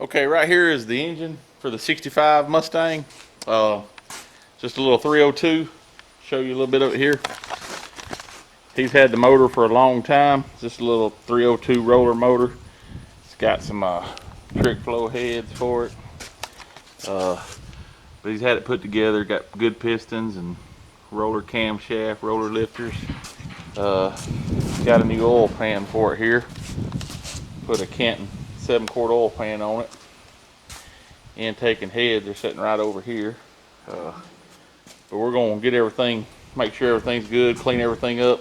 Okay, right here is the engine for the 65 Mustang. Just a little 302. Show you a little bit of it here. He's had the motor for a long time. Just a little 302 roller motor. It's got some trick flow heads for it. But he's had it put together. Got good pistons and roller camshaft, roller lifters. Got a new oil pan for it here. Put a Canton 7-quart oil pan on it. Intake and heads are sitting right over here. But we're going to get everything, make sure everything's good, clean everything up.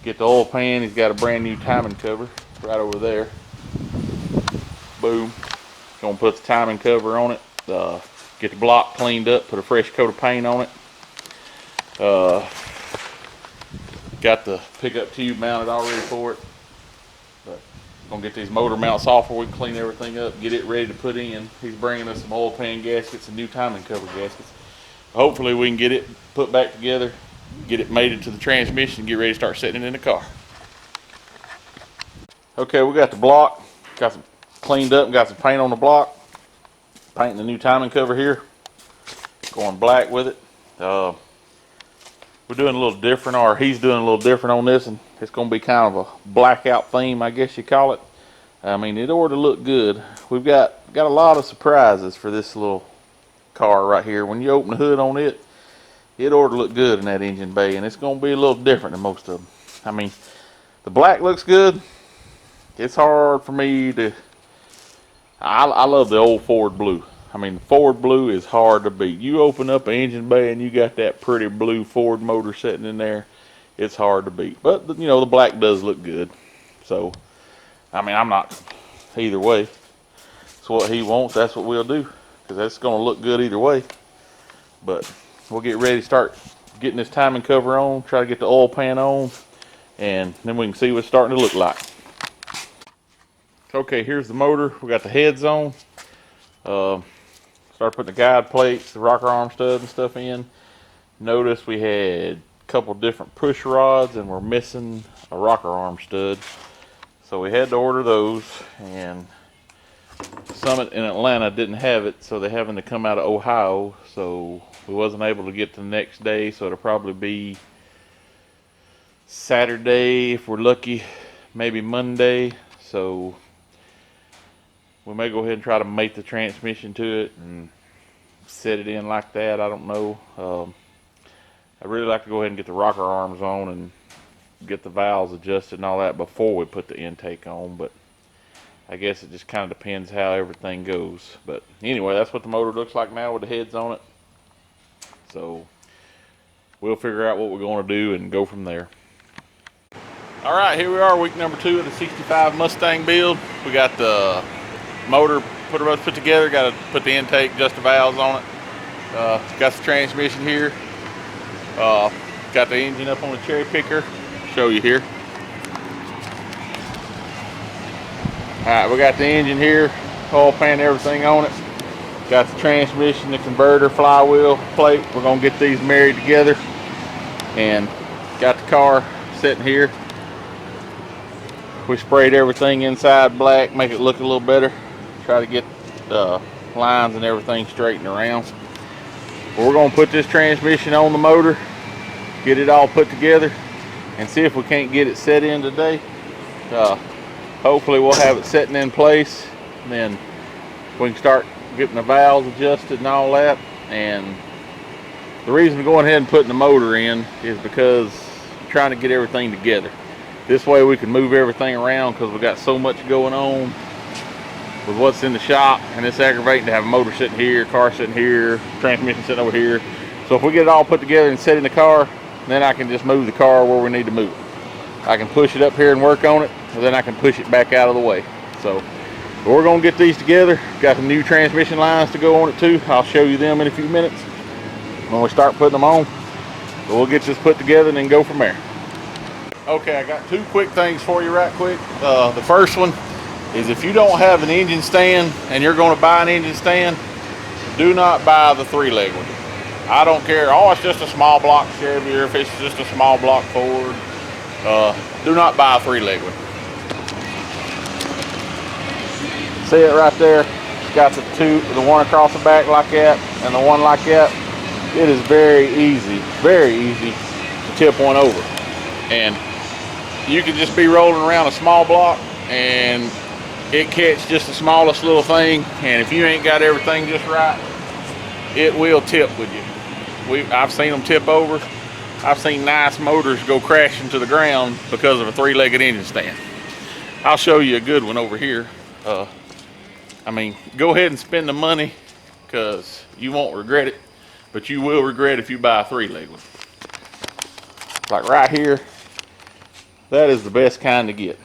Get the oil pan. He's got a brand new timing cover right over there. Boom. Gonna put the timing cover on it. Get the block cleaned up, put a fresh coat of paint on it. Got the pickup tube mounted already for it. But gonna get these motor mounts off before we can clean everything up, get it ready to put in. He's bringing us some oil pan gaskets and new timing cover gaskets. Hopefully we can get it put back together, get it mated to the transmission, and get ready to start setting it in the car. Okay, we got the block, got some cleaned up and got some paint on the block. Painting the new timing cover here, going black with it. We're doing a little different, or he's doing a little different on this, and it's going to be kind of a blackout theme, I guess you call it. I mean, it ought to look good. We've got a lot of surprises for this little car right here. When you open the hood on it, it ought to look good in that engine bay, and it's going to be a little different than most of them. I mean, the black looks good. It's hard for me to... I love the old Ford blue. I mean, the Ford blue is hard to beat. You open up an engine bay and you got that pretty blue Ford motor sitting in there. It's hard to beat. But, you know, the black does look good. So, I mean, I'm not either way. It's what he wants. That's what we'll do. Because that's going to look good either way. But we'll get ready to start getting this timing cover on. Try to get the oil pan on. And then we can see what it's starting to look like. Okay, here's the motor. We got the heads on. Started putting the guide plates, the rocker arm studs and stuff in. Notice we had a couple different push rods and we're missing a rocker arm stud. So we had to order those, and Summit in Atlanta didn't have it, so they're having to come out of Ohio. So we wasn't able to get to the next day, so it'll probably be Saturday if we're lucky, maybe Monday. So we may go ahead and try to mate the transmission to it and set it in like that. I don't know. I'd really like to go ahead and get the rocker arms on and get the valves adjusted and all that before we put the intake on, but I guess it just kind of depends how everything goes. But anyway, that's what the motor looks like now with the heads on it. So we'll figure out what we're going to do and go from there. All right, here we are, week number 2 of the 65 Mustang build. We got the motor put together, got to put the intake, adjust the valves on it. Got the transmission here. Got the engine up on the cherry picker. Show you here. Alright, we got the engine here, oil pan, everything on it. Got the transmission, the converter, flywheel, plate. We're going to get these married together. And got the car sitting here. We sprayed everything inside black, make it look a little better. Try to get lines and everything straightened around. But we're going to put this transmission on the motor, get it all put together, and see if we can't get it set in today. Hopefully we'll have it setting in place, and then we can start getting the valves adjusted and all that. And the reason we're going ahead and putting the motor in is because we're trying to get everything together. This way we can move everything around, because we've got so much going on with what's in the shop, and it's aggravating to have a motor sitting here, car sitting here, transmission sitting over here. So if we get it all put together and set in the car, then I can just move the car where we need to move it. I can push it up here and work on it, and then I can push it back out of the way. So we're going to get these together. Got the new transmission lines to go on it too. I'll show you them in a few minutes when we start putting them on. So we'll get this put together and then go from there. Okay, I got 2 quick things for you right quick. The first one is, if you don't have an engine stand and you're going to buy an engine stand, do not buy the 3-leg one. I don't care. Oh, it's just a small block Chevy, or if it's just a small block Ford. Do not buy a 3-leg one. See it right there? got the one across the back like that and the one like that, it is very easy to tip one over. And you can just be rolling around a small block and it catch just the smallest little thing, and if you ain't got everything just right, it will tip with you. I've seen them tip over. I've seen nice motors go crashing to the ground because of a 3-legged engine stand. I'll show you a good one over here. I mean, go ahead and spend the money because you won't regret it, but you will regret if you buy a 3-legged one. Like right here, that is the best kind to get.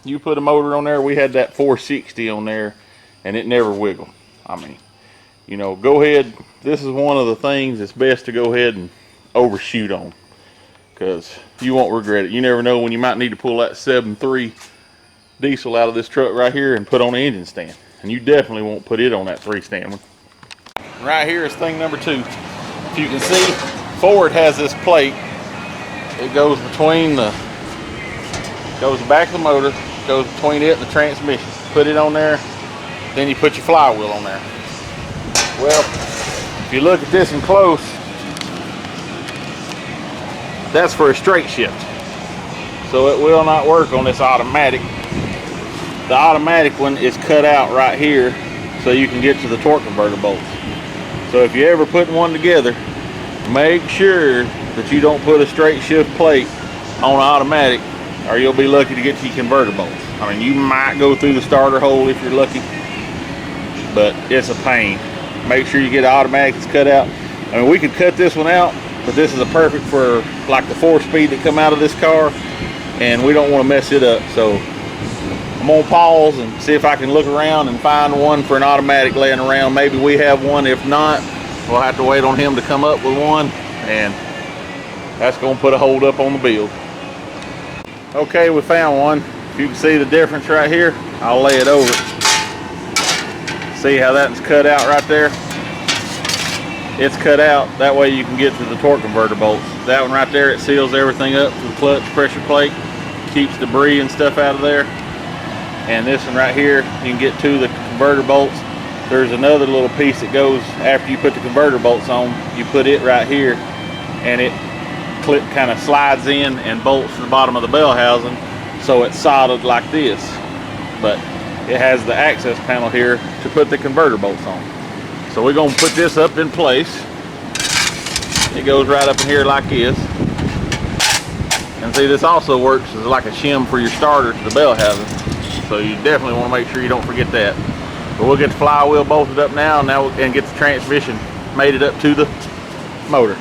You put a motor on there, we had that 460 on there and it never wiggled. I mean, you know, go ahead, this is one of the things that's best to go ahead and overshoot on, because you won't regret it. You never know when you might need to pull that 7.3 diesel out of this truck right here and put on the engine stand, and you definitely won't put it on that 3-stand one. Right here is thing number 2. If you can see, Ford has this plate. It goes between the back of the motor, goes between it and the transmission. Put it on there, then you put your flywheel on there. Well, if you look at this in close, that's for a straight shift, so it will not work on this automatic. The automatic one is cut out right here so you can get to the torque converter bolts. So if you ever put one together, make sure that you don't put a straight shift plate on an automatic, or you'll be lucky to get to your converter bolts. I mean, you might go through the starter hole if you're lucky, but it's a pain. Make sure you get automatic cut out. I mean, we could cut this one out, but this is a perfect for like the 4-speed that come out of this car, and we don't want to mess it up. So I'm gonna pause and see if I can look around and find one for an automatic laying around. Maybe we have one. If not, we'll have to wait on him to come up with one, and that's gonna put a hold up on the build. Okay, we found one. If you can see the difference right here, I'll lay it over. See how that's cut out right there? It's cut out, that way you can get to the torque converter bolts. That one right there, it seals everything up to the clutch pressure plate, keeps debris and stuff out of there. And this one right here, you can get to the converter bolts. There's another little piece that goes after you put the converter bolts on. You put it right here, and it kind of slides in and bolts to the bottom of the bell housing, so it's solid like this. But it has the access panel here to put the converter bolts on. So we're going to put this up in place. It goes right up in here like this. And see, this also works as like a shim for your starter to the bell housing. So you definitely want to make sure you don't forget that. But we'll get the flywheel bolted up now and get the transmission mated up to the motor.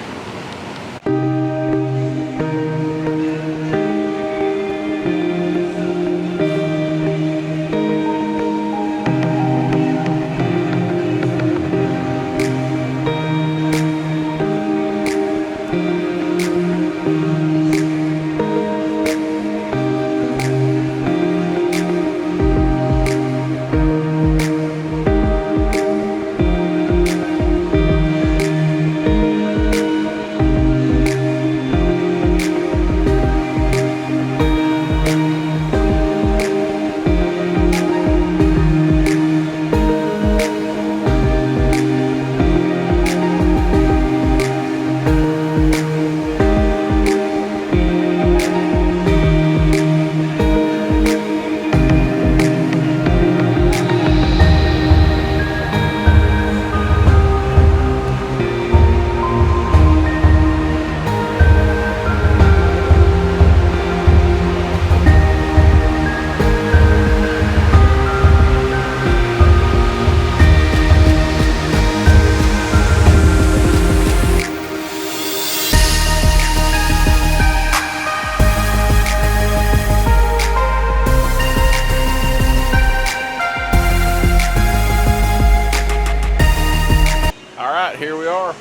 Here we are.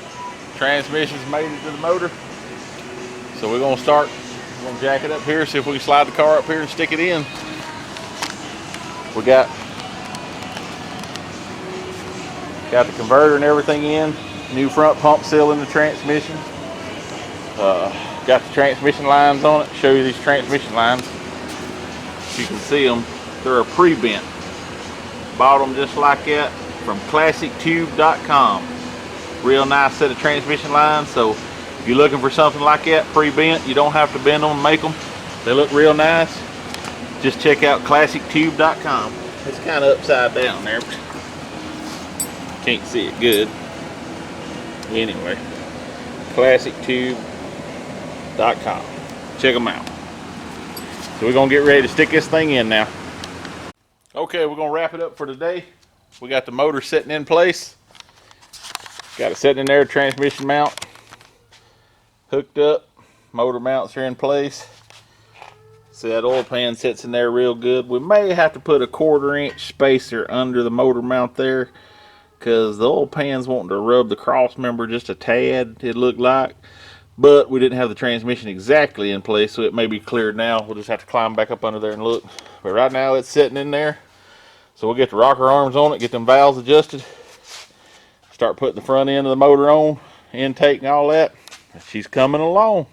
Transmission's made it to the motor. So we're gonna start. We're gonna jack it up here, see if we can slide the car up here and stick it in. We got the converter and everything in. New front pump seal in the transmission. Got the transmission lines on it. Show you these transmission lines. If you can see them, they're a pre-bent. Bought them just like that. from ClassicTube.com. Real nice set of transmission lines. So if you're looking for something like that pre-bent, you don't have to bend them and make them. They look real nice. Just check out ClassicTube.com. It's kind of upside down there. Can't see it good. Anyway, ClassicTube.com. Check them out. So we're gonna get ready to stick this thing in now. Okay, we're gonna wrap it up for today. We got the motor sitting in place. Got it sitting in there, transmission mount hooked up. Motor mounts are in place. See, that oil pan sits in there real good. We may have to put a 1/4 inch spacer under the motor mount there, because the oil pan's wanting to rub the cross member just a tad, it looked like. But we didn't have the transmission exactly in place, so it may be cleared now. We'll just have to climb back up under there and look. But right now it's sitting in there. So we'll get the rocker arms on it, get them valves adjusted, start putting the front end of the motor on, intake and all that. She's coming along.